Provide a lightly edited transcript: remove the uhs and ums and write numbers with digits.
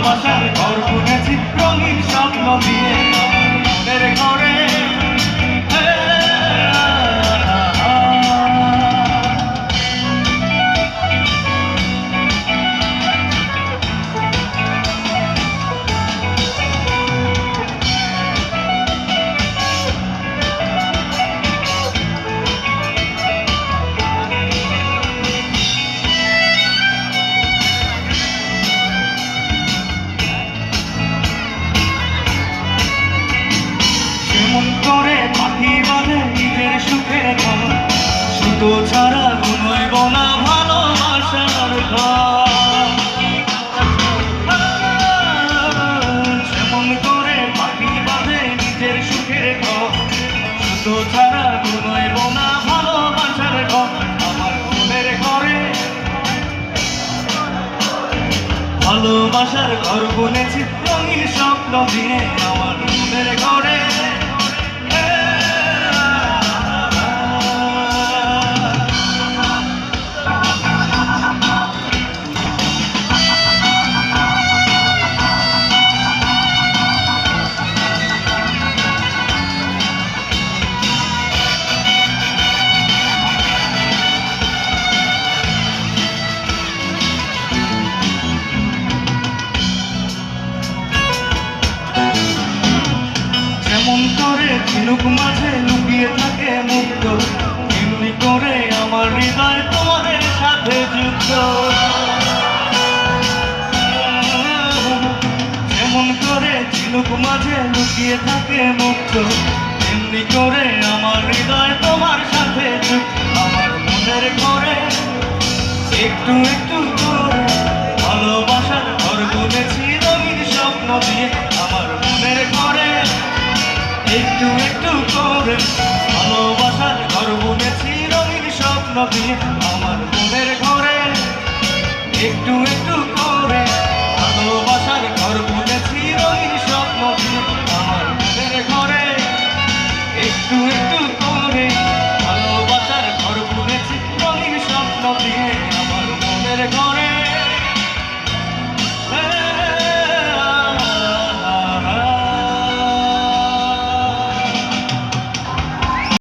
ভালোবাসার ঘর বুনেছি রঙিন স্বপ্ন দিয়ে আমার মনের ঘরে। করে পাখি বাঁধে নিজের সুখের ঘর, সুতো ছাড়া ঘুমোইব না ভালোবাসার ঘর। যেমন করে পাখি বাঁধে নিজের সুখের ঘর, সুতো ছাড়া ঘুমোইব না ভালোবাসার ঘর। আমার মনের ঘরে ভালোবাসার ঘর বুনেছি রঙিন স্বপ্ন দিয়ে আমার মনের ঘরে। যেমন করে ঝিনুক মাঝে লুকিয়ে থাকে মুক্ত, তেমনি করে আমার হৃদয় তোমাদের সাথে যুক্ত। যেমন করে ঝিনুক মাঝে লুকিয়ে থাকে মুক্ত, তেমনি করে আমার হৃদয় তোমার সাথে যুক্ত। আমার মনের ঘরে একটু একটু করে ভালোবাসার ঘর বুনেছি রঙিন স্বপ্ন দিয়ে আমার মনের ঘরে। একটু একটু করে ভালোবাসার ঘর বুনেছি রঙিন স্বপ্ন দিয়ে